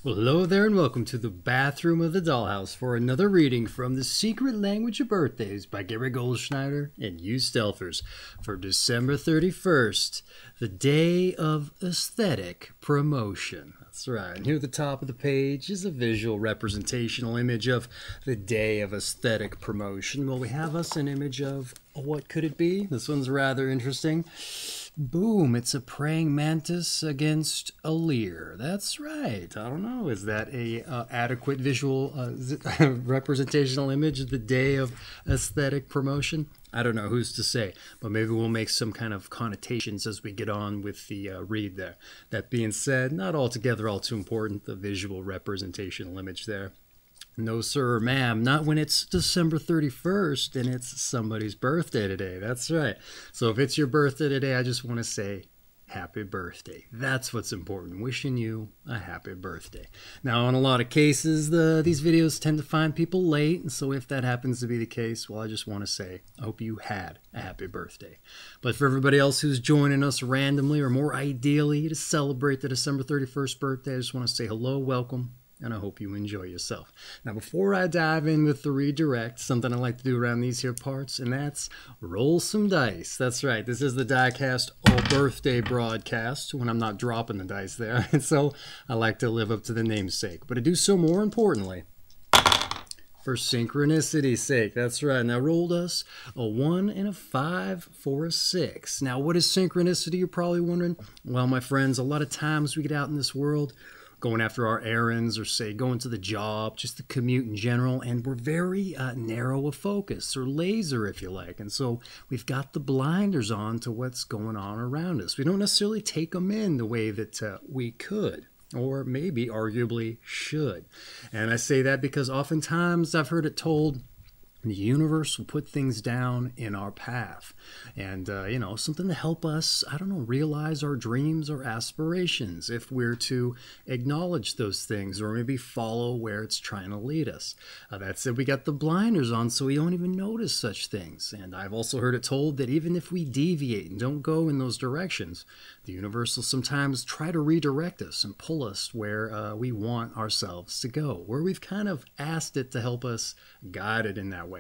Well, hello there and welcome to the bathroom of the dollhouse for another reading from The Secret Language of Birthdays by Gary Goldschneider and you Stelfers for December 31st, the day of aesthetic promotion. That's right. And here at the top of the page is a visual representational image of the day of aesthetic promotion. Well, we have us an image of what could it be? This one's rather interesting. Boom, it's a praying mantis against a leer. That's right. I don't know. Is that a adequate visual representational image of the day of aesthetic promotion? I don't know. Who's to say? But maybe we'll make some kind of connotations as we get on with the read there. That being said, not altogether all too important, the visual representational image there. No, sir or ma'am, not when it's December 31st and it's somebody's birthday today. That's right. So if it's your birthday today, I just want to say happy birthday. That's what's important. Wishing you a happy birthday. Now, in a lot of cases, these videos tend to find people late. And so if that happens to be the case, well, I just want to say, I hope you had a happy birthday. But for everybody else who's joining us randomly or more ideally to celebrate the December 31st birthday, I just want to say hello, welcome. And I hope you enjoy yourself. Now, before I dive in with the redirect, something I like to do around these here parts, and that's roll some dice. That's right. This is the DykASSt birthday broadcast when I'm not dropping the dice there. And so I like to live up to the namesake. But I do so more importantly for synchronicity's sake. That's right. Now, rolled us a 1 and a 5 for a 6. Now, what is synchronicity? You're probably wondering. Well, my friends, a lot of times we get out in this world going after our errands or say going to the job, just the commute in general, and we're very narrow of focus or laser if you like, and so we've got the blinders on to what's going on around us. We don't necessarily take them in the way that we could or maybe arguably should. And I say that because oftentimes I've heard it told the universe will put things down in our path and, you know, something to help us, I don't know, realize our dreams or aspirations if we're to acknowledge those things or maybe follow where it's trying to lead us. That said, we got the blinders on so we don't even notice such things. And I've also heard it told that even if we deviate and don't go in those directions, the universe will sometimes try to redirect us and pull us where we want ourselves to go, where we've kind of asked it to help us guide it in that way.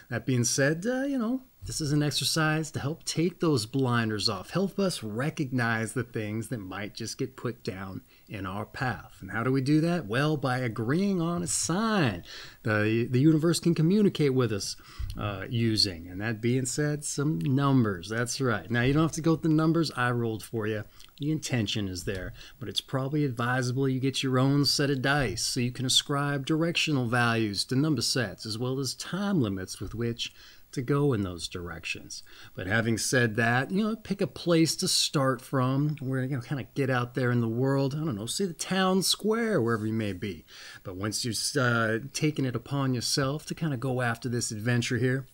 That being said, you know, this is an exercise to help take those blinders off, help us recognize the things that might just get put down in our path. And how do we do that? Well, by agreeing on a sign the universe can communicate with us using. And that being said, some numbers. That's right. Now, you don't have to go with the numbers I rolled for you. The intention is there, but it's probably advisable you get your own set of dice so you can ascribe directional values to number sets as well as time limits with which to go in those directions. But having said that, you know, pick a place to start from where you kind of get out there in the world. I don't know, say the town square, wherever you may be. But once you've taken it upon yourself to kind of go after this adventure here,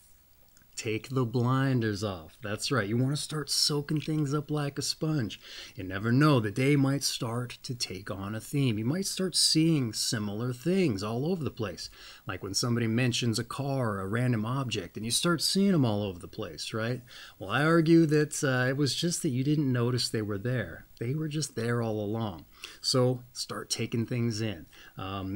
take the blinders off. That's right. You want to start soaking things up like a sponge. You never know. The day might start to take on a theme. You might start seeing similar things all over the place. Like when somebody mentions a car or a random object and you start seeing them all over the place, right? Well, I argue that it was just that you didn't notice they were there. They were just there all along. So start taking things in.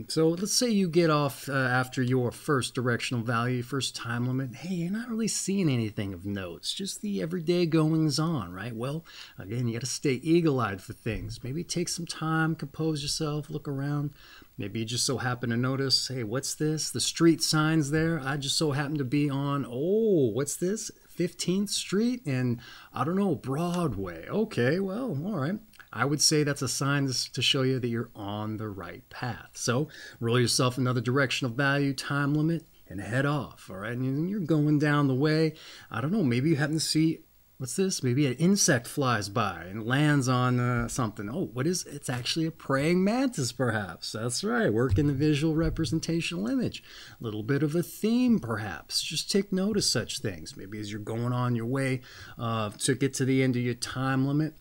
So let's say you get off after your first directional value, first time limit. Hey, you're not really seeing anything of note. It's just the everyday goings on, right? Well, again, you got to stay eagle-eyed for things. Maybe take some time, compose yourself, look around. Maybe you just so happen to notice, hey, what's this? The street signs there. I just so happen to be on, oh, what's this? 15th Street and, I don't know, Broadway. Okay, well, all right. I would say that's a sign to show you that you're on the right path. So roll yourself another directional value, time limit, and head off, all right? And you're going down the way. I don't know, maybe you happen to see, what's this? Maybe an insect flies by and lands on something. Oh, what is it? It's actually a praying mantis, perhaps. That's right, work in the visual representational image. A little bit of a theme, perhaps. Just take note of such things. Maybe as you're going on your way to get to the end of your time limit,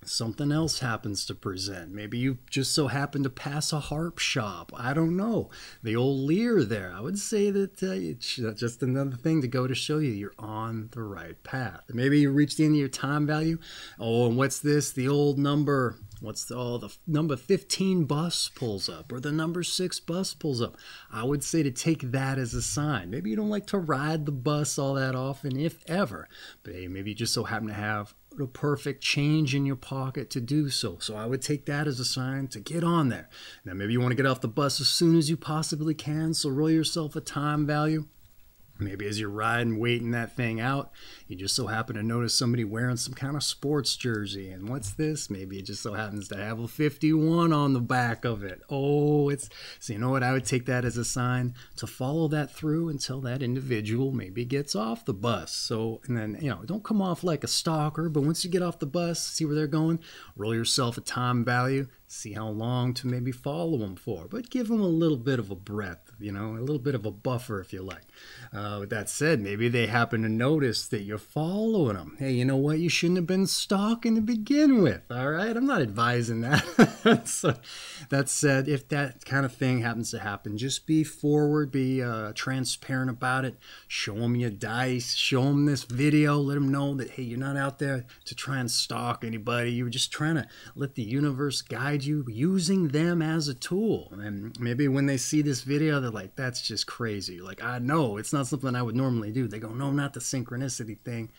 something else happens to present. Maybe you just so happen to pass a harp shop. I don't know. The old leer there. I would say that it's just another thing to go to show you you're on the right path. Maybe you reach the end of your time value. Oh, and what's this? The old number the number 15 bus pulls up, or the number 6 bus pulls up. I would say to take that as a sign. Maybe you don't like to ride the bus all that often, if ever, but hey, maybe you just so happen to have the perfect change in your pocket to do so. So I would take that as a sign to get on there. Now maybe you want to get off the bus as soon as you possibly can, so roll yourself a time value. Maybe as you're riding, waiting that thing out, you just so happen to notice somebody wearing some kind of sports jersey. And what's this? Maybe it just so happens to have a 51 on the back of it. Oh, so you know what? I would take that as a sign to follow that through until that individual maybe gets off the bus. So, and then, don't come off like a stalker, but once you get off the bus, see where they're going, roll yourself a time value. See how long to maybe follow them for, but give them a little bit of a breath, a little bit of a buffer if you like. With that said, maybe they happen to notice that you're following them. Hey, you know what? You shouldn't have been stalking to begin with, all right? I'm not advising that. So, that said, if that kind of thing happens to happen, just be forward, be transparent about it. Show them your dice, show them this video, let them know that, hey, you're not out there to try and stalk anybody. You're just trying to let the universe guide you, using them as a tool. And maybe when they see this video, they're like, that's just crazy. Like, I know it's not something I would normally do. They go, no, not the synchronicity thing.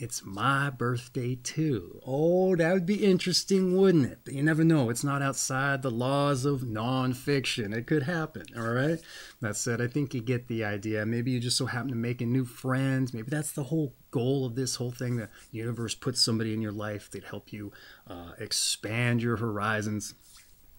It's my birthday too. Oh, that would be interesting, wouldn't it? But you never know. It's not outside the laws of nonfiction. It could happen, all right? That said, I think you get the idea. Maybe you just so happen to make a new friend. Maybe that's the whole goal of this whole thing. The universe puts somebody in your life that help you expand your horizons.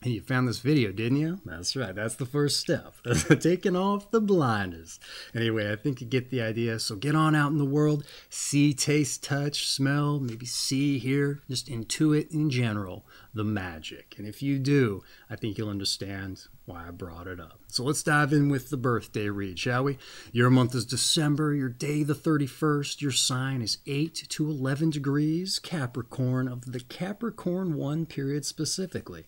And you found this video, didn't you? That's right. That's the first step. Taking off the blinders. Anyway, I think you get the idea. So get on out in the world. See, taste, touch, smell, maybe see, hear, just intuit in general the magic. And if you do, I think you'll understand why I brought it up. So let's dive in with the birthday read, shall we? Your month is December. Your day, the 31st. Your sign is 8 to 11 degrees Capricorn, of the Capricorn I period specifically.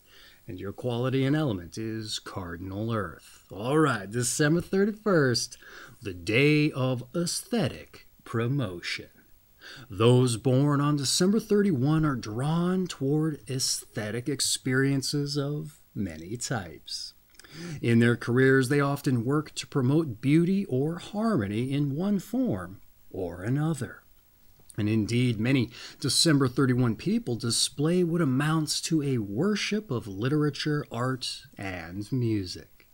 And your quality and element is Cardinal Earth. All right, December 31st, the day of aesthetic promotion. Those born on December 31 are drawn toward aesthetic experiences of many types. In their careers, they often work to promote beauty or harmony in one form or another. And indeed, many December 31 people display what amounts to a worship of literature, art, and music.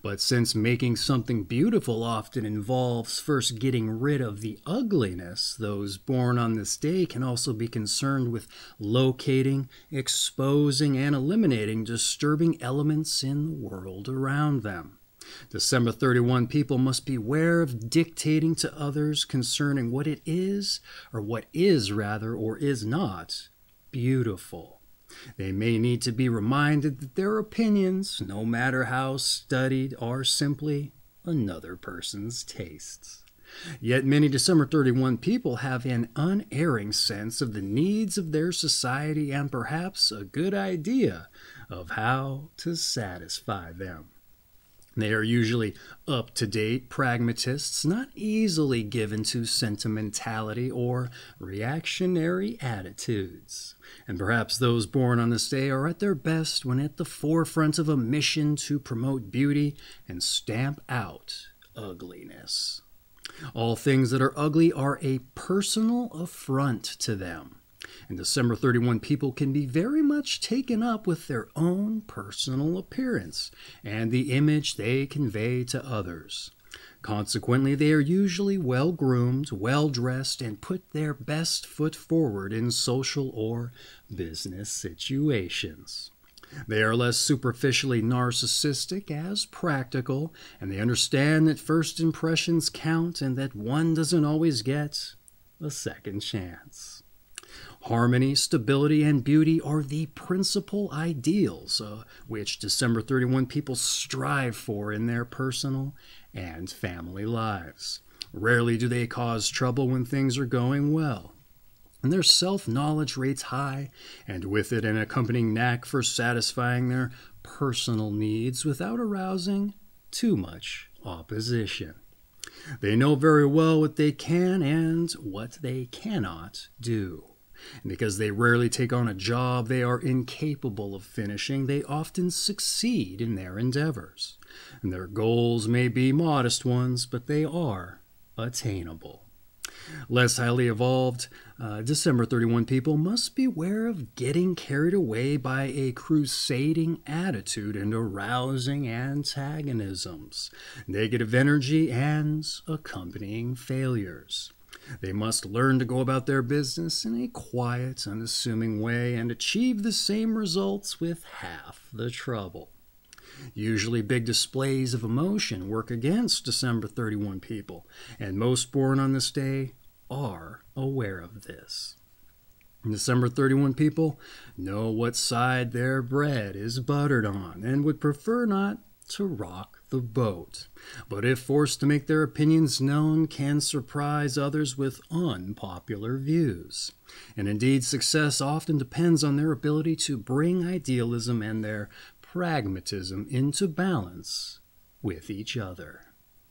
But since making something beautiful often involves first getting rid of the ugliness, those born on this day can also be concerned with locating, exposing, and eliminating disturbing elements in the world around them. December 31 people must beware of dictating to others concerning what it is, or what is rather, or is not, beautiful. They may need to be reminded that their opinions, no matter how studied, are simply another person's tastes. Yet many December 31 people have an unerring sense of the needs of their society and perhaps a good idea of how to satisfy them. They are usually up-to-date pragmatists, not easily given to sentimentality or reactionary attitudes. And perhaps those born on this day are at their best when at the forefront of a mission to promote beauty and stamp out ugliness. All things that are ugly are a personal affront to them. And December 31 people can be very much taken up with their own personal appearance and the image they convey to others. Consequently, they are usually well-groomed, well-dressed, and put their best foot forward in social or business situations. They are less superficially narcissistic as practical, and they understand that first impressions count and that one doesn't always get a second chance. Harmony, stability, and beauty are the principal ideals which December 31 people strive for in their personal and family lives. Rarely do they cause trouble when things are going well. And their self-knowledge rates high, and with it an accompanying knack for satisfying their personal needs without arousing too much opposition. They know very well what they can and what they cannot do. And because they rarely take on a job they are incapable of finishing, they often succeed in their endeavors. And their goals may be modest ones, but they are attainable. Less highly evolved, December 31 people must beware of getting carried away by a crusading attitude and arousing antagonisms, negative energy, and accompanying failures. They must learn to go about their business in a quiet, unassuming way and achieve the same results with half the trouble. Usually big displays of emotion work against December 31 people, and most born on this day are aware of this. December 31 people know what side their bread is buttered on and would prefer not to rock the boat, but if forced to make their opinions known, can surprise others with unpopular views. And indeed, success often depends on their ability to bring idealism and their pragmatism into balance with each other.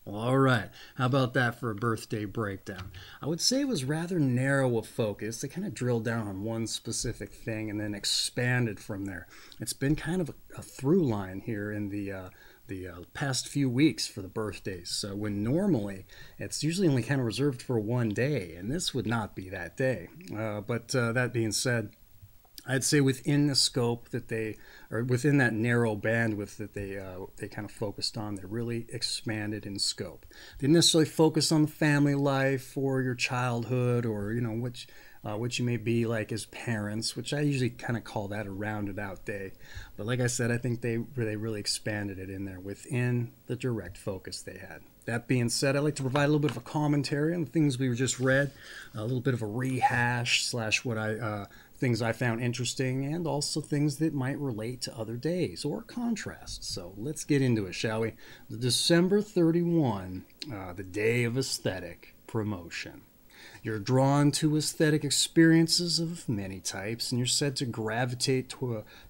All right, how about that for a birthday breakdown? I would say it was rather narrow of focus. They kind of drilled down on one specific thing and then expanded from there. It's been kind of a through line here in the past few weeks for the birthdays. So when normally it's usually only kind of reserved for one day, and this would not be that day. But that being said, I'd say within the scope that they, or within that narrow bandwidth that they kind of focused on, they really expanded in scope. They didn't necessarily focus on the family life or your childhood or, you know, what you may be like as parents, which I usually kind of call that a rounded out day. But like I said, I think they really expanded it in there within the direct focus they had. That being said, I'd like to provide a little bit of a commentary on the things we just read, a little bit of a rehash / what things I found interesting, and also things that might relate to other days or contrast. So let's get into it, shall we? The December 31, the day of aesthetic promotion. You're drawn to aesthetic experiences of many types, and you're said to gravitate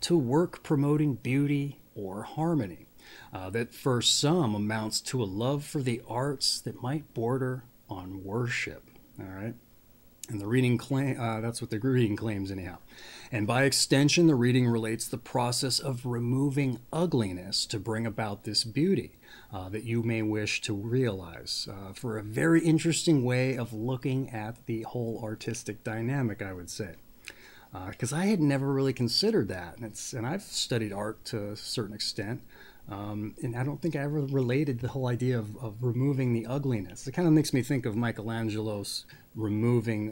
to work promoting beauty or harmony. That for some amounts to a love for the arts that might border on worship. All right. And the reading that's what the reading claims anyhow. And by extension, the reading relates the process of removing ugliness to bring about this beauty that you may wish to realize, for a very interesting way of looking at the whole artistic dynamic, I would say. Because I had never really considered that. And I've studied art to a certain extent. And I don't think I ever related the whole idea of removing the ugliness. It kind of makes me think of Michelangelo's removing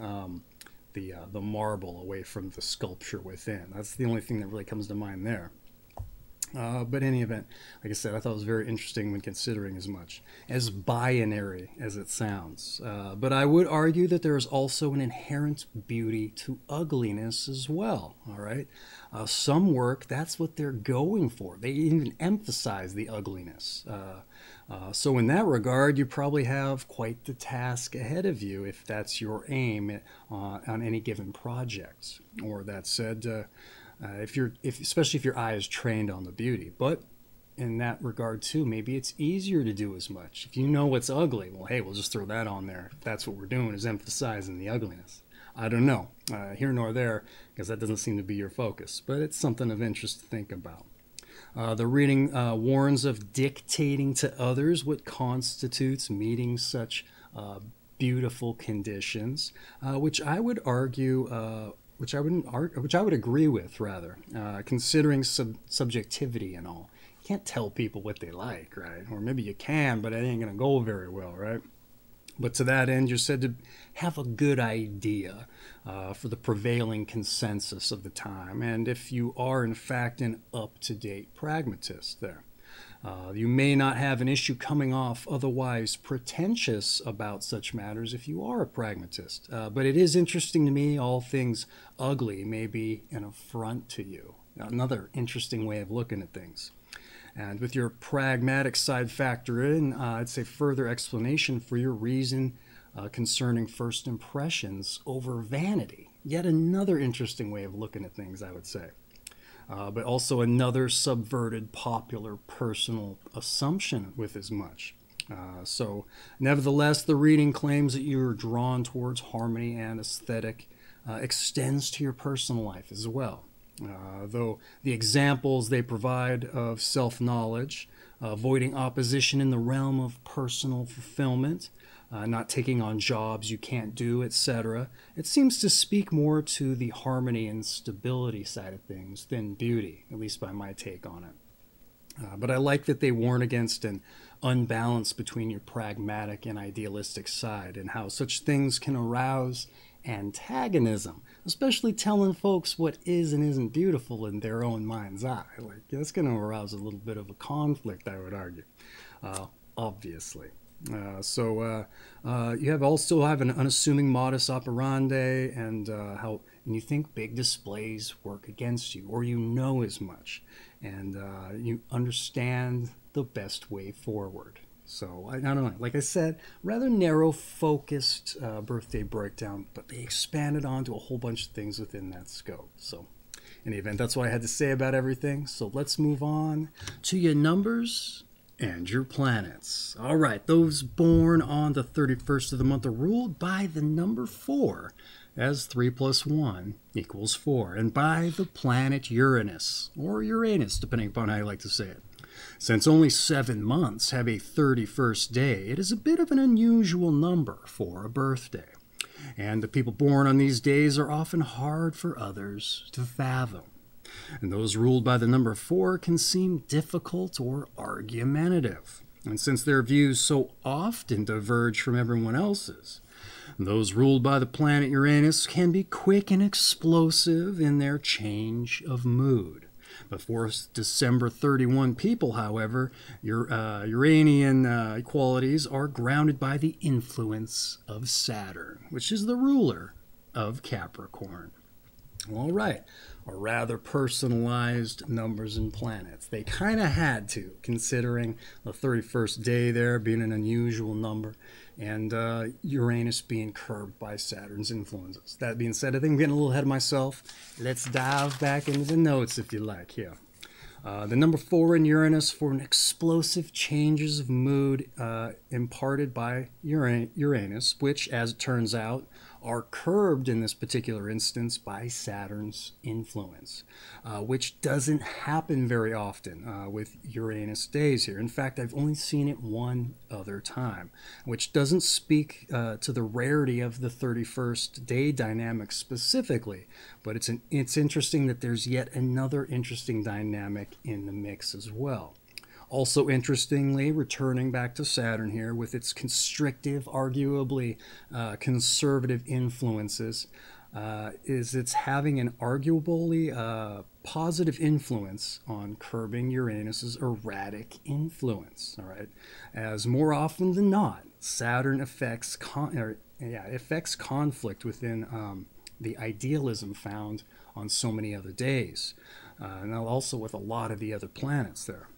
the marble away from the sculpture within. That's the only thing that really comes to mind there. But in any event, like I said, I thought it was very interesting when considering as much, as binary as it sounds. But I would argue that there is also an inherent beauty to ugliness as well, all right? Some work, that's what they're going for. They even emphasize the ugliness. So in that regard, you probably have quite the task ahead of you if that's your aim on any given project. Or that said, especially if your eye is trained on the beauty. But in that regard too, maybe it's easier to do as much. If you know what's ugly, well, hey, we'll just throw that on there. If that's what we're doing, is emphasizing the ugliness. I don't know, here nor there, because that doesn't seem to be your focus. But it's something of interest to think about. The reading warns of dictating to others what constitutes meeting such beautiful conditions, which I would argue. Which I would agree with, rather, considering subjectivity and all. You can't tell people what they like, right? Or maybe you can, but it ain't going to go very well, right? But to that end, you're said to have a good idea for the prevailing consensus of the time, and if you are, in fact, an up-to-date pragmatist there. You may not have an issue coming off otherwise pretentious about such matters if you are a pragmatist. But it is interesting to me, all things ugly may be an affront to you. Another interesting way of looking at things. And with your pragmatic side factor in, I'd say further explanation for your reason concerning first impressions over vanity. Yet another interesting way of looking at things, I would say. But also another subverted popular personal assumption with as much. So nevertheless, the reading claims that you're drawn towards harmony and aesthetic extends to your personal life as well. Though the examples they provide of self-knowledge, avoiding opposition in the realm of personal fulfillment, not taking on jobs you can't do, etc., it seems to speak more to the harmony and stability side of things than beauty, at least by my take on it. But I like that they warn against an unbalance between your pragmatic and idealistic side, and how such things can arouse antagonism, especially telling folks what is and isn't beautiful in their own mind's eye. Like, that's going to arouse a little bit of a conflict, I would argue, obviously. You also have an unassuming modus operandi, and you think big displays work against you, or you know as much, and you understand the best way forward. So I don't know, like I said, rather narrow focused birthday breakdown, but they expanded onto a whole bunch of things within that scope. So in any event, that's what I had to say about everything. So let's move on to your numbers and your planets. All right, those born on the 31st of the month are ruled by the number 4, as 3 + 1 = 4, and by the planet Uranus, or Uranus, depending upon how you like to say it. Since only 7 months have a 31st day, it is a bit of an unusual number for a birthday. And the people born on these days are often hard for others to fathom. And those ruled by the number 4 can seem difficult or argumentative. And since their views so often diverge from everyone else's, those ruled by the planet Uranus can be quick and explosive in their change of mood. Before December 31 people, however, Uranian qualities are grounded by the influence of Saturn, which is the ruler of Capricorn. All right, or rather personalized numbers and planets. They kind of had to, considering the 31st day there being an unusual number, and Uranus being curbed by Saturn's influences. That being said, I think I'm getting a little ahead of myself. Let's dive back into the notes if you like here. The number 4 in Uranus for an explosive changes of mood imparted by Uranus, which, as it turns out, are curbed in this particular instance by Saturn's influence, which doesn't happen very often with Uranus days here. In fact, I've only seen it one other time, which doesn't speak to the rarity of the 31st day dynamic specifically, but it's interesting that there's yet another interesting dynamic in the mix as well. Also interestingly, returning back to Saturn here with its constrictive, arguably conservative influences, is it's having an arguably positive influence on curbing Uranus's erratic influence. All right, as more often than not, Saturn affects conflict within the idealism found on so many other days, and also with a lot of the other planets there.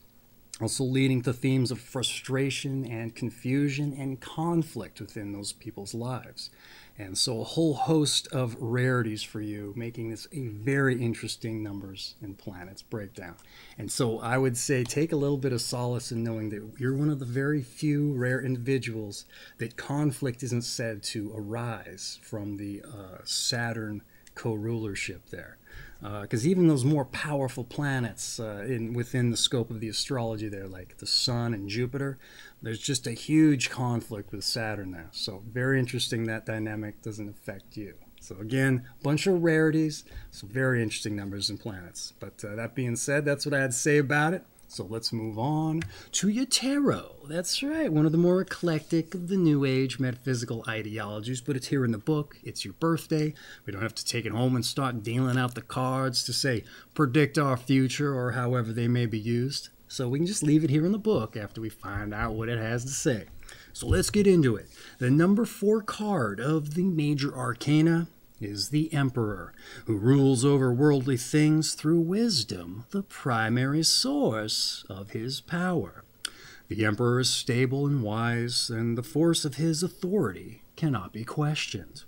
Also leading to themes of frustration and confusion and conflict within those people's lives. And so a whole host of rarities for you, making this a very interesting numbers and planets breakdown. And so I would say take a little bit of solace in knowing that you're one of the very few rare individuals that conflict isn't said to arise from the Saturn co-rulership there. Because even those more powerful planets within the scope of the astrology there, like the Sun and Jupiter, there's just a huge conflict with Saturn there. So very interesting that dynamic doesn't affect you. So again, a bunch of rarities, some very interesting numbers and planets. But that being said, that's what I had to say about it. So let's move on to your tarot. That's right, one of the more eclectic of the New Age metaphysical ideologies, but it's here in the book. It's your birthday. We don't have to take it home and start dealing out the cards to say, predict our future, or however they may be used. So we can just leave it here in the book after we find out what it has to say. So let's get into it. The number 4 card of the major arcana is the Emperor, who rules over worldly things through wisdom, the primary source of his power. The Emperor is stable and wise, and the force of his authority cannot be questioned.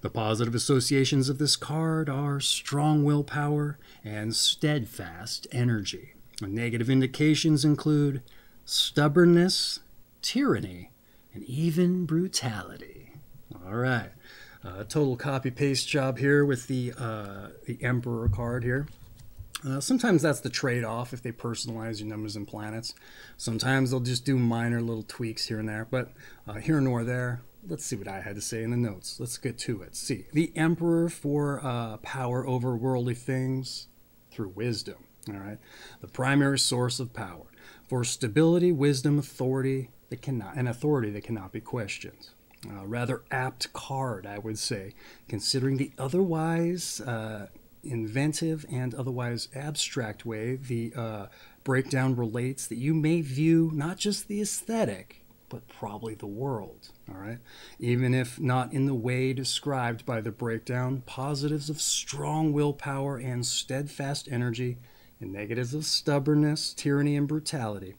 The positive associations of this card are strong willpower and steadfast energy. The negative indications include stubbornness, tyranny, and even brutality. All right. Total copy-paste job here with the Emperor card here. Sometimes that's the trade-off if they personalize your numbers and planets. Sometimes they'll just do minor little tweaks here and there, but here nor there. Let's see what I had to say in the notes. Let's get to it. See, the Emperor for power over worldly things through wisdom. All right, the primary source of power for stability, wisdom, authority that cannot be questioned. Rather apt card, I would say, considering the otherwise inventive and otherwise abstract way the breakdown relates that you may view not just the aesthetic, but probably the world. All right, even if not in the way described by the breakdown, positives of strong willpower and steadfast energy, and negatives of stubbornness, tyranny, and brutality,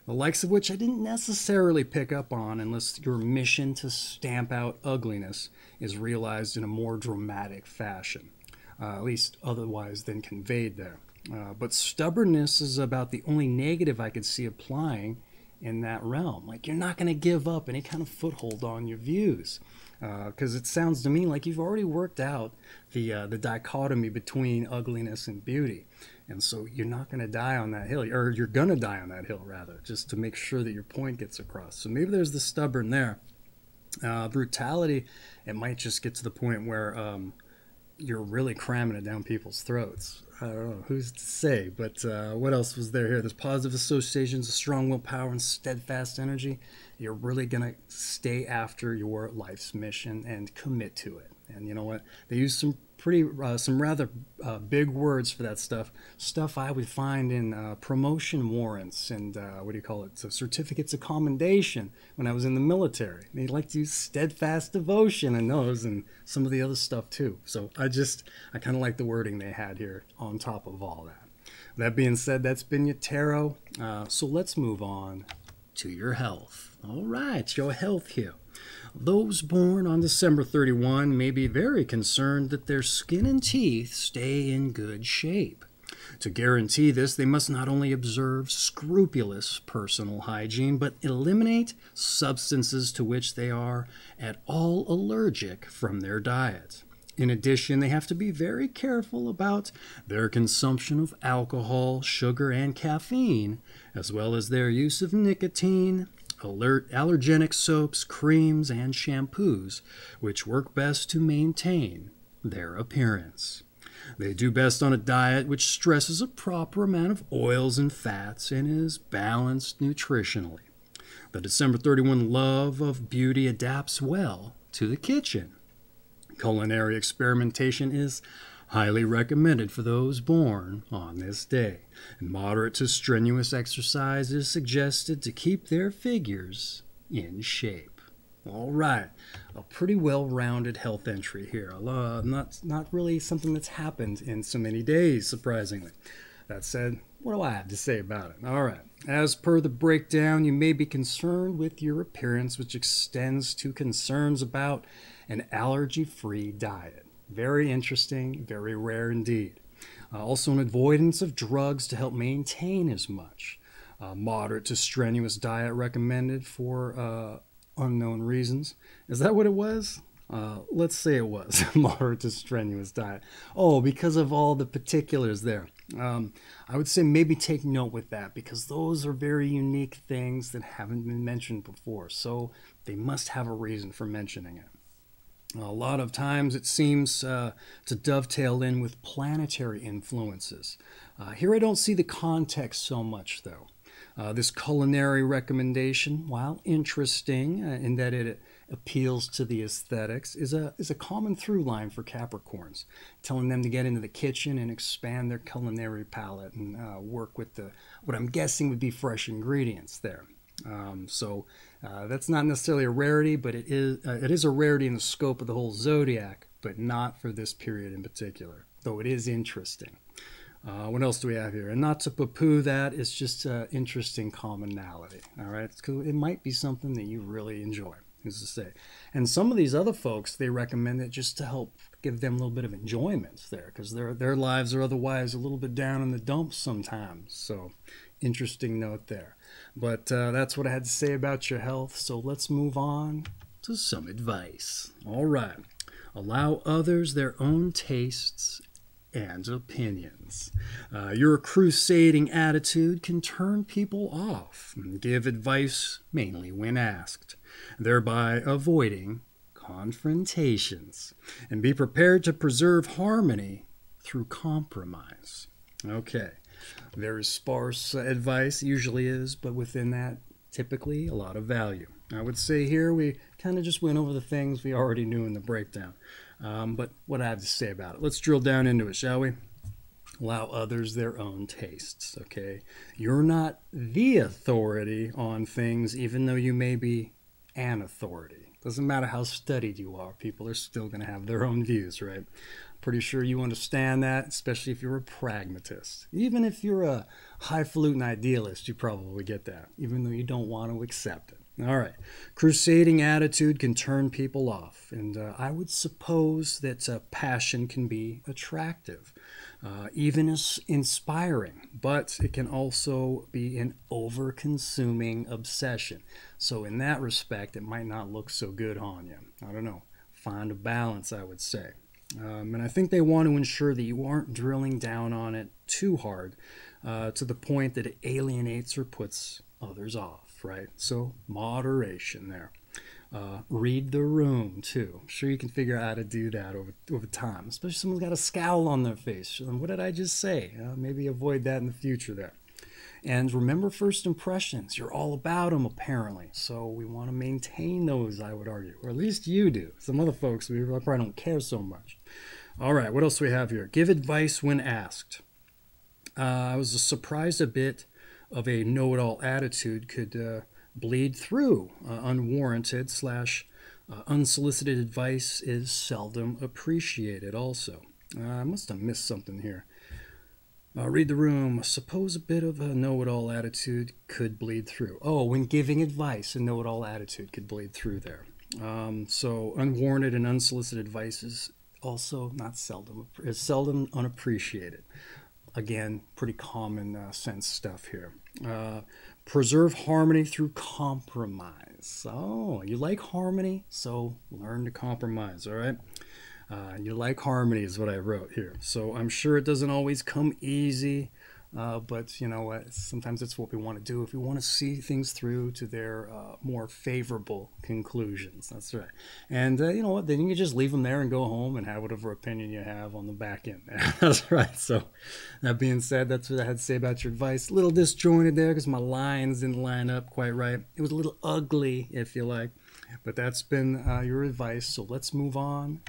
the likes of which I didn't necessarily pick up on unless your mission to stamp out ugliness is realized in a more dramatic fashion, at least otherwise than conveyed there. But stubbornness is about the only negative I could see applying in that realm. Like, you're not going to give up any kind of foothold on your views, because it sounds to me like you've already worked out the dichotomy between ugliness and beauty. And so you're not going to die on that hill, or you're going to die on that hill, rather, just to make sure that your point gets across. So maybe there's the stubborn there. Brutality, it might just get to the point where you're really cramming it down people's throats. I don't know, who's to say, but what else was there here? There's positive associations of strong willpower and steadfast energy. You're really going to stay after your life's mission and commit to it. And you know what? They use some rather big words for that stuff I would find in promotion warrants and so certificates of commendation when I was in the military. They like to use steadfast devotion in those and some of the other stuff too. So I kind of like the wording they had here on top of all that. That being said, that's been your tarot. So let's move on to your health. All right, your health here. Those born on December 31 may be very concerned that their skin and teeth stay in good shape. To guarantee this, they must not only observe scrupulous personal hygiene, but eliminate substances to which they are at all allergic from their diet. In addition, they have to be very careful about their consumption of alcohol, sugar, and caffeine, as well as their use of nicotine, allergenic soaps, creams, and shampoos, which work best to maintain their appearance. They do best on a diet which stresses a proper amount of oils and fats and is balanced nutritionally. The December 31 love of beauty adapts well to the kitchen. Culinary experimentation is highly recommended for those born on this day, and moderate to strenuous exercise is suggested to keep their figures in shape. All right, a pretty well-rounded health entry here. Not really something that's happened in so many days, surprisingly. That said, what do I have to say about it? All right, as per the breakdown, you may be concerned with your appearance, which extends to concerns about an allergy-free diet. Very interesting, very rare indeed. Also, an avoidance of drugs to help maintain as much. Moderate to strenuous diet recommended for unknown reasons. Is that what it was? Let's say it was moderate to strenuous diet. Oh, because of all the particulars there. I would say maybe take note with that, because those are very unique things that haven't been mentioned before. So they must have a reason for mentioning it. A lot of times it seems to dovetail in with planetary influences. Here I don't see the context so much, though. This culinary recommendation, while interesting in that it appeals to the aesthetics, is a common through line for Capricorns, telling them to get into the kitchen and expand their culinary palette and work with what I'm guessing would be fresh ingredients there. So that's not necessarily a rarity, but it is a rarity in the scope of the whole zodiac, but not for this period in particular, though it is interesting. What else do we have here? And not to poo-poo that, it's just interesting commonality. All right, it's cool. It might be something that you really enjoy, who's to say. And some of these other folks, they recommend it just to help give them a little bit of enjoyment there, because their lives are otherwise a little bit down in the dumps sometimes. So interesting note there. But that's what I had to say about your health. So let's move on to some advice. All right. Allow others their own tastes and opinions. Your crusading attitude can turn people off and give advice mainly when asked, thereby avoiding confrontations. And be prepared to preserve harmony through compromise. Okay, very sparse advice, usually is, but within that, typically a lot of value. I would say here we kind of just went over the things we already knew in the breakdown. But what I have to say about it. Let's drill down into it, shall we? Allow others their own tastes, okay? You're not the authority on things, even though you may be an authority. Doesn't matter how studied you are, people are still going to have their own views, right? Pretty sure you understand that, especially if you're a pragmatist. Even if you're a highfalutin idealist, you probably get that, even though you don't want to accept it. All right, crusading attitude can turn people off, and I would suppose that passion can be attractive, even as inspiring, but it can also be an over-consuming obsession. So in that respect, it might not look so good on you. I don't know. Find a balance, I would say. And I think they want to ensure that you aren't drilling down on it too hard to the point that it alienates or puts others off, right? So moderation there. Read the room too. I'm sure you can figure out how to do that over time, especially if someone's got a scowl on their face. What did I just say? Maybe avoid that in the future there. And remember first impressions. You're all about them, apparently. So we want to maintain those, I would argue. Or at least you do. Some other folks, we probably don't care so much. All right, what else do we have here? Give advice when asked. I was surprised a bit of a know-it-all attitude could bleed through. Unwarranted / unsolicited advice is seldom appreciated also. I must have missed something here. Read the room. Suppose a bit of a know-it-all attitude could bleed through. Oh, when giving advice, a know-it-all attitude could bleed through there. So unwarranted and unsolicited advice is also is seldom unappreciated. Again, pretty common sense stuff here. Preserve harmony through compromise. Oh, you like harmony? So learn to compromise, all right? You like harmony is what I wrote here. So I'm sure it doesn't always come easy, but you know what? Sometimes it's what we want to do if we want to see things through to their more favorable conclusions. That's right. And you know what? Then you can just leave them there and go home and have whatever opinion you have on the back end. That's right. So that being said, that's what I had to say about your advice. A little disjointed there because my lines didn't line up quite right. It was a little ugly, if you like. But that's been your advice. So let's move on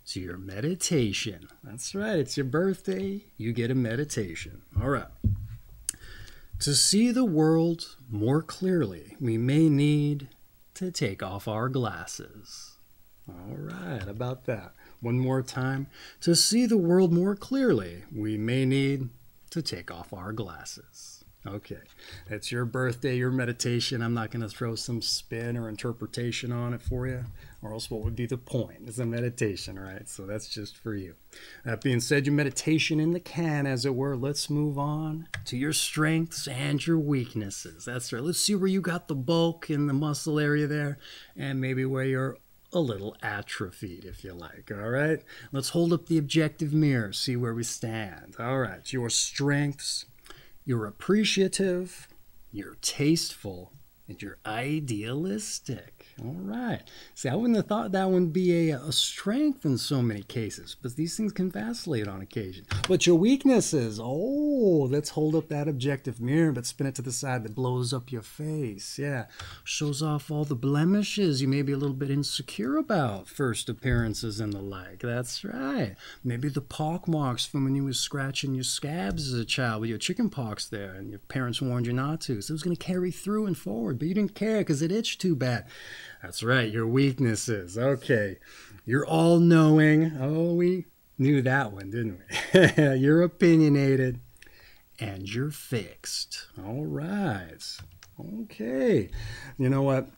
to your meditation. That's right. It's your birthday. You get a meditation. All right. To see the world more clearly, we may need to take off our glasses. All right. About that. One more time. To see the world more clearly, we may need to take off our glasses. Okay, that's your birthday, your meditation. I'm not going to throw some spin or interpretation on it for you, or else what would be the point? It's a meditation, right? So that's just for you. That being said, your meditation in the can, as it were. Let's move on to your strengths and your weaknesses. That's right. Let's see where you got the bulk in the muscle area there, and maybe where you're a little atrophied, if you like. All right, let's hold up the objective mirror, see where we stand. All right, your strengths. You're appreciative, you're tasteful, and you're idealistic. All right. See, I wouldn't have thought that would be a strength in so many cases, but these things can vacillate on occasion. But your weaknesses, oh, let's hold up that objective mirror, but spin it to the side that blows up your face. Yeah, shows off all the blemishes you may be a little bit insecure about, first appearances and the like. That's right. Maybe the pock marks from when you was scratching your scabs as a child with your chicken pox there, and your parents warned you not to. So it was going to carry through and forward, but you didn't care because it itched too bad. That's right, your weaknesses. Okay, you're all-knowing. Oh, we knew that one, didn't we? You're opinionated, and you're fixed. All right. Okay. You know what?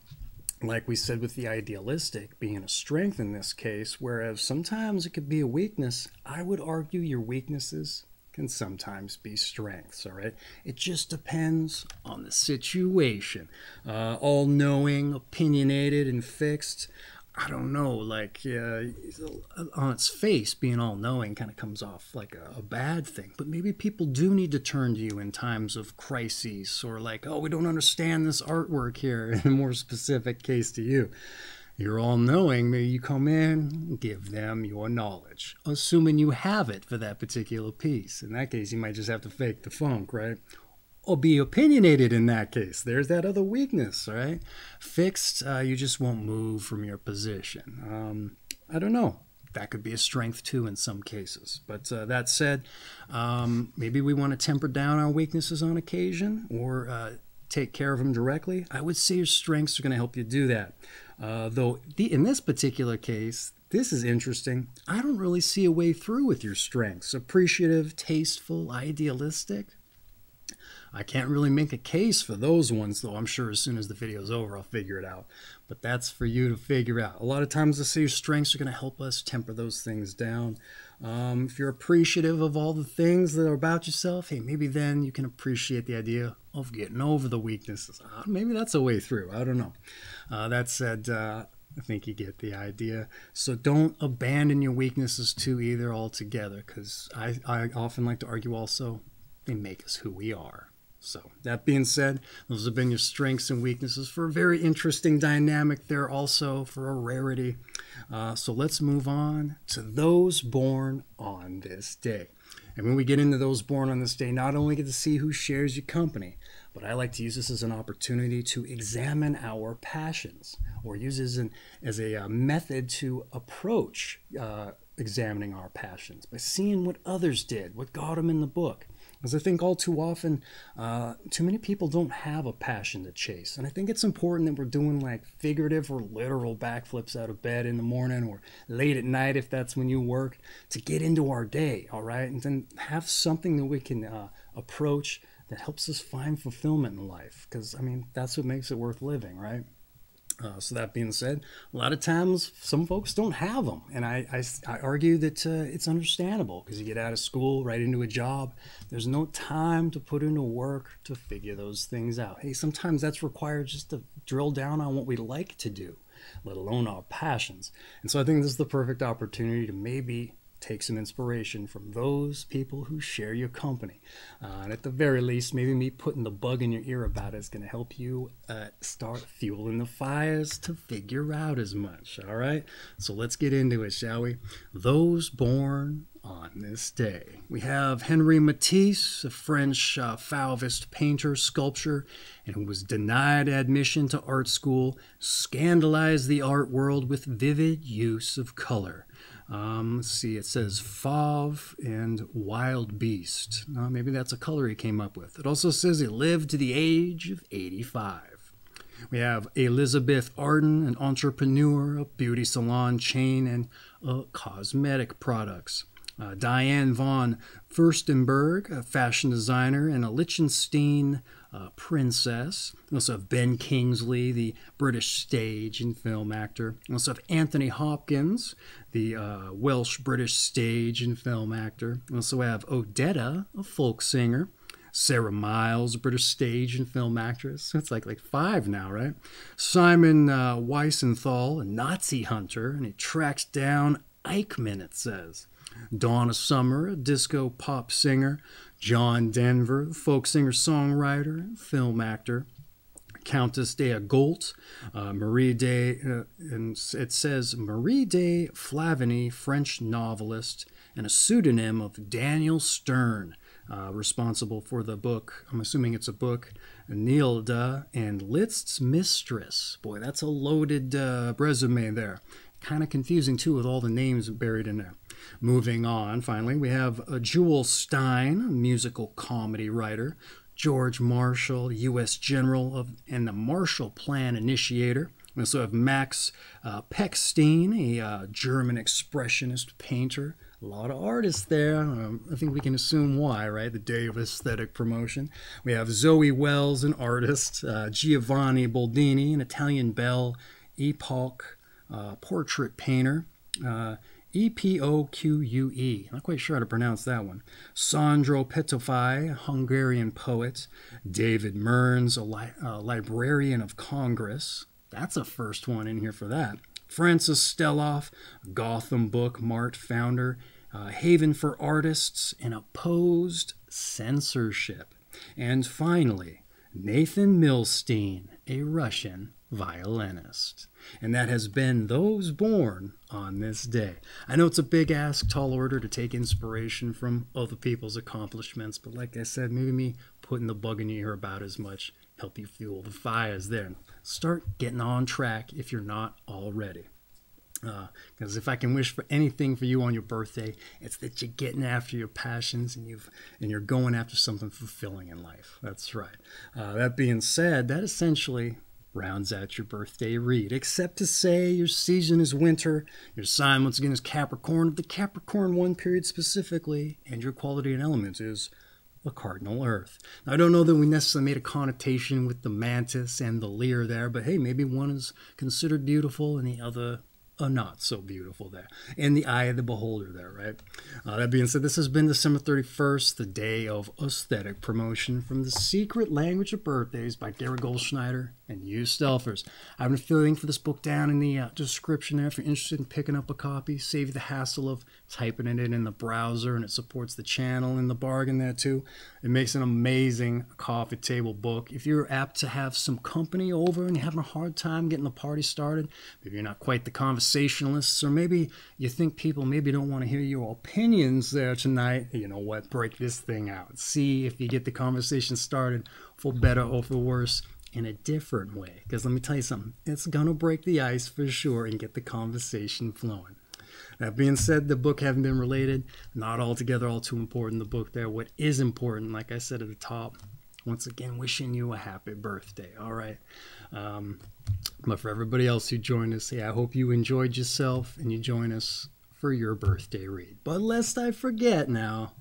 Like we said with the idealistic being a strength in this case, whereas sometimes it could be a weakness, I would argue your weaknesses can sometimes be strengths, all right? It just depends on the situation. All-knowing, opinionated, and fixed. I don't know, like on its face, being all knowing kind of comes off like a bad thing. But maybe people do need to turn to you in times of crises, or like, oh, we don't understand this artwork here. In a more specific case to you, you're all knowing. Maybe you come in, give them your knowledge, assuming you have it for that particular piece. In that case, you might just have to fake the funk, right? Or be opinionated in that case. There's that other weakness, right? Fixed, you just won't move from your position. I don't know. That could be a strength too in some cases. But that said, maybe we want to temper down our weaknesses on occasion, or take care of them directly. I would say your strengths are going to help you do that. Though in this particular case, this is interesting. I don't really see a way through with your strengths. Appreciative, tasteful, idealistic. I can't really make a case for those ones, though. I'm sure as soon as the video's over, I'll figure it out. But that's for you to figure out. A lot of times I see your strengths are going to help us temper those things down. If you're appreciative of all the things that are about yourself, hey, maybe then you can appreciate the idea of getting over the weaknesses. Maybe that's a way through. I don't know. That said, I think you get the idea. So don't abandon your weaknesses too either altogether, because I often like to argue also, they make us who we are. So that being said, those have been your strengths and weaknesses for a very interesting dynamic there, also for a rarity. So let's move on to those born on this day. And when we get into those born on this day, not only get to see who shares your company, but I like to use this as an opportunity to examine our passions, or use it as a method to approach examining our passions by seeing what others did, what got them in the book. Because I think all too often, too many people don't have a passion to chase. And I think it's important that we're doing like figurative or literal backflips out of bed in the morning, or late at night if that's when you work, to get into our day, all right? And then have something that we can approach that helps us find fulfillment in life. Because, I mean, that's what makes it worth living, right? So that being said, a lot of times some folks don't have them, and I argue that it's understandable, because you get out of school right into a job. There's no time to put into work to figure those things out. Hey, sometimes that's required just to drill down on what we like to do, let alone our passions. And so I think this is the perfect opportunity to maybe take some inspiration from those people who share your company. And at the very least, maybe me putting the bug in your ear about it is going to help you start fueling the fires to figure out as much. All right, so let's get into it, shall we? Those born on this day. We have Henri Matisse, a French Fauvist painter, sculptor, and who was denied admission to art school, scandalized the art world with vivid use of color. Let's see, it says Fauve and Wild Beast. Maybe that's a color he came up with. It also says he lived to the age of 85. We have Elizabeth Arden, an entrepreneur, a beauty salon chain, and cosmetic products. Diane von Furstenberg, a fashion designer, and a Liechtenstein princess. We also have Ben Kingsley, the British stage and film actor. We also have Anthony Hopkins, the Welsh-British stage and film actor. We also have Odetta, a folk singer. Sarah Miles, a British stage and film actress. It's like 5 now, right? Simon Wiesenthal, a Nazi hunter, and he tracks down Dykeman, it says. Donna Summer, a disco pop singer. John Denver, folk singer-songwriter, film actor. Countess Dea Golt, Marie de, and it says Marie de Flavigny, French novelist, and a pseudonym of Daniel Stern, responsible for the book, I'm assuming it's a book, Nilda and Liszt's Mistress. Boy, that's a loaded resume there. Kind of confusing, too, with all the names buried in there. Moving on, finally, we have Jewel Stein, a musical comedy writer. George Marshall, U.S. General and the Marshall Plan initiator. We also have Max Pechstein, a German expressionist painter. A lot of artists there. I think we can assume why, right? The day of aesthetic promotion. We have Zoe Wells, an artist. Giovanni Boldini, an Italian belle epoque portrait painter. Epoque. Not quite sure how to pronounce that one. Sandro Petofai, a Hungarian poet. David Mearns, a librarian of Congress. That's a first one in here for that. Francis Steloff, Gotham Book Mart founder, haven for artists, and opposed censorship. And finally, Nathan Milstein, a Russian violinist. And that has been those born on this day. I know it's a big ask, tall order to take inspiration from other people's accomplishments, but like I said, maybe me putting the bug in your ear about as much help you fuel the fires there. Start getting on track if you're not already. Because if I can wish for anything for you on your birthday, it's that you're getting after your passions and you're going after something fulfilling in life. That's right. That being said, that essentially rounds out your birthday read, except to say your season is winter, your sign once again is Capricorn, of the Capricorn I period specifically, and your quality and element is a cardinal earth. Now, I don't know that we necessarily made a connotation with the mantis and the lyre there, but hey, maybe one is considered beautiful and the other not so beautiful there. In the eye of the beholder there, right? That being said, this has been December 31st, the day of aesthetic promotion from The Secret Language of Birthdays by Gary Goldschneider and you Stelfers. I have an affiliate link for this book down in the description there if you're interested in picking up a copy. Save you the hassle of typing it in the browser, and it supports the channel in the bargain there too. It makes an amazing coffee table book. If you're apt to have some company over and you're having a hard time getting the party started, maybe you're not quite the conversationalists, or maybe you think people maybe don't want to hear your opinions there tonight, you know what, break this thing out. See if you get the conversation started for better or for worse in a different way. Because let me tell you something, it's going to break the ice for sure and get the conversation flowing. That being said, the book having been related, not altogether all too important, the book there. What is important, like I said at the top, once again, wishing you a happy birthday, all right? But for everybody else who joined us, hey, I hope you enjoyed yourself and you join us for your birthday read. But lest I forget now,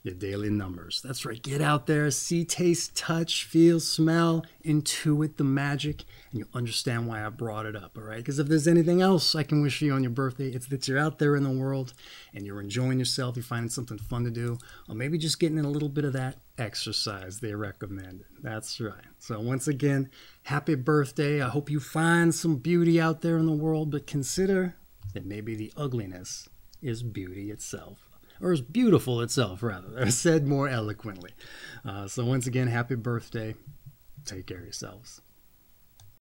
your daily numbers. That's right, get out there, see, taste, touch, feel, smell, intuit the magic, and you'll understand why I brought it up, all right? Because if there's anything else I can wish you on your birthday, it's that you're out there in the world and you're enjoying yourself, you're finding something fun to do, or maybe just getting in a little bit of that exercise they recommend. That's right. So once again, happy birthday. I hope you find some beauty out there in the world, but consider that maybe the ugliness is beauty itself. Or is beautiful itself, rather, said more eloquently. So once again, happy birthday. Take care of yourselves.